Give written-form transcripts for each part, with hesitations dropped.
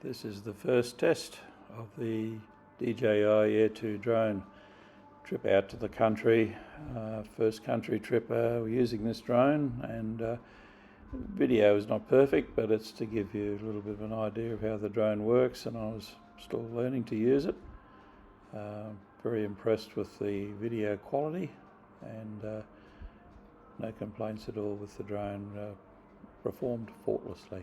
This is the first test of the DJI Air2 Drone trip out to the country. First country trip we're using this drone, and video is not perfect, but it's to give you a little bit of an idea of how the drone works, and I was still learning to use it. Very impressed with the video quality, and no complaints at all with the drone. Performed faultlessly.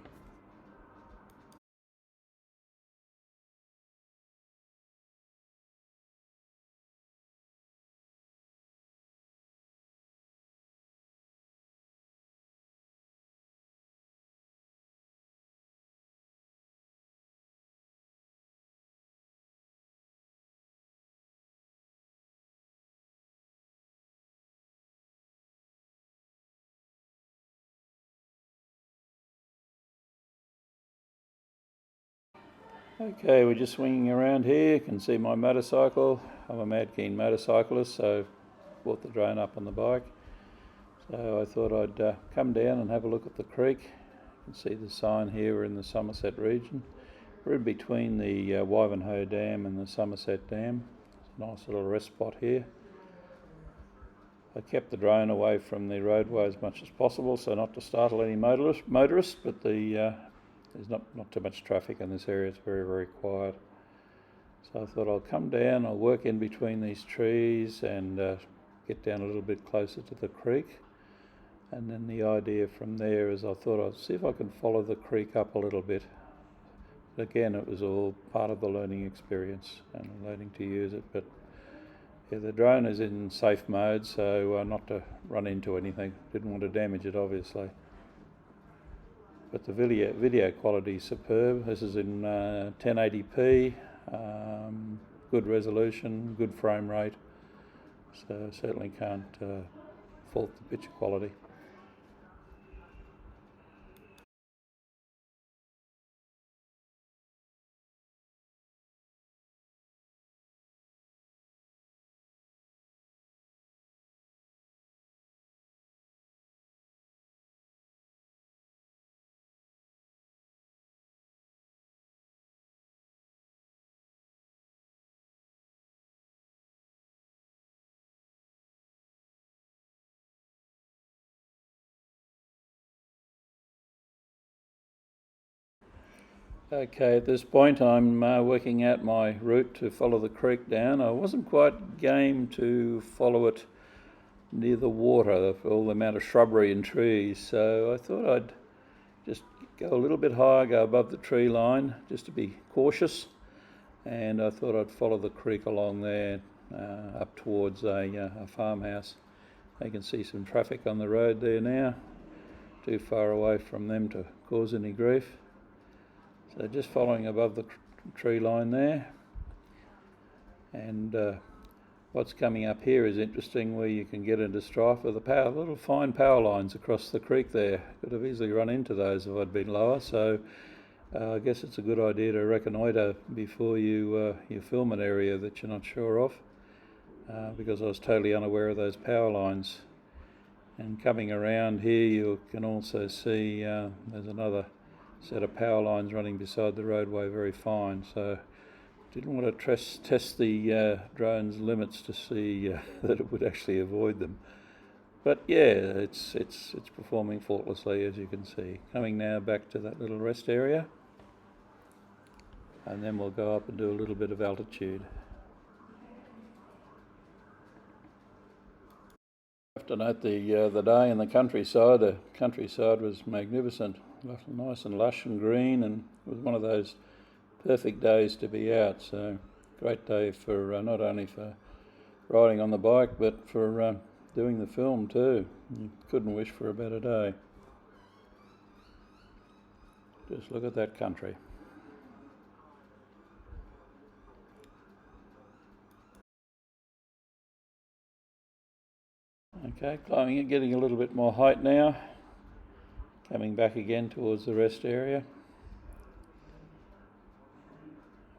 Okay, we're just swinging around here. You can see my motorcycle. I'm a mad keen motorcyclist, so brought the drone up on the bike. So I thought I'd come down and have a look at the creek. You can see the sign here. We're in the Somerset region. We're in between the Ivanhoe Dam and the Somerset Dam. It's a nice little rest spot here. I kept the drone away from the roadway as much as possible, so not to startle any motorists, but there's not too much traffic in this area. It's very, very quiet. So I thought I'll come down, I'll work in between these trees and get down a little bit closer to the creek. And then the idea from there is I thought I'd see if I can follow the creek up a little bit. Again, it was all part of the learning experience and learning to use it. But yeah, the drone is in safe mode, so not to run into anything. Didn't want to damage it, obviously. But the video quality is superb. This is in 1080p, good resolution, good frame rate, so certainly can't fault the picture quality. Okay, at this point I'm working out my route to follow the creek down. I wasn't quite game to follow it near the water, all the amount of shrubbery and trees, so I thought I'd just go a little bit higher, go above the tree line, just to be cautious, and I thought I'd follow the creek along there up towards a farmhouse. You can see some traffic on the road there now, too far away from them to cause any grief. So just following above the tree line there, and what's coming up here is interesting, where you can get into strife with the little fine power lines across the creek there. Could have easily run into those if I'd been lower, so I guess it's a good idea to reconnoitre before you film an area that you're not sure of, because I was totally unaware of those power lines. And coming around here you can also see there's another set of power lines running beside the roadway, very fine, so didn't want to test the drone's limits to see that it would actually avoid them. But yeah, it's performing faultlessly, as you can see. Coming now back to that little rest area, and then we'll go up and do a little bit of altitude. I have to note the day in the countryside. The countryside was magnificent, nice and lush and green, and it was one of those perfect days to be out. So great day for not only for riding on the bike, but for doing the film too. You couldn't wish for a better day. Just look at that country. Okay, climbing it, getting a little bit more height now. Coming back again towards the rest area.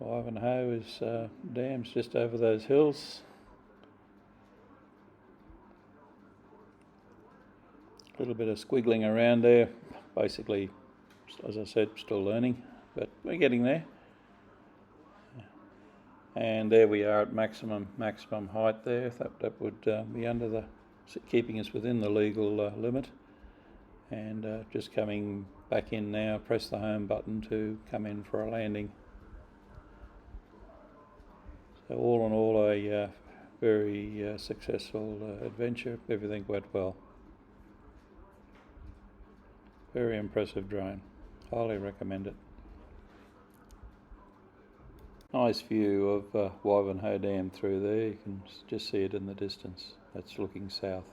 Ivanhoe is dam's just over those hills. A little bit of squiggling around there. Basically, as I said, still learning. but we're getting there. And there we are at maximum height there. That would be under the, keeping us within the legal limit. And just coming back in now, press the home button to come in for a landing. So all in all, a very successful adventure. Everything went well. Very impressive drone. Highly recommend it. Nice view of Wivenhoe Dam through there. You can just see it in the distance. That's looking south.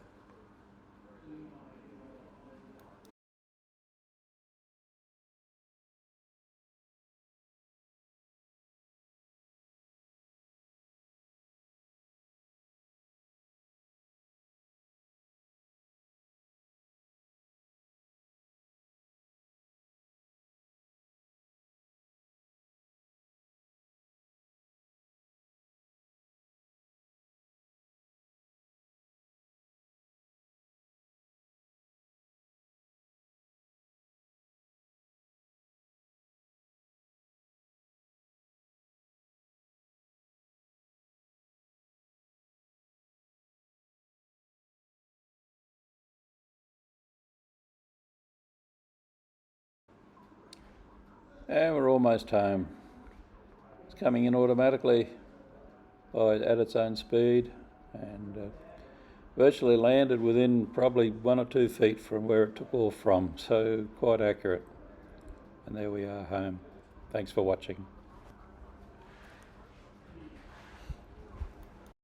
And we're almost home. It's coming in automatically at its own speed, and virtually landed within probably 1 or 2 feet from where it took off from, so quite accurate. And there we are home. Thanks for watching.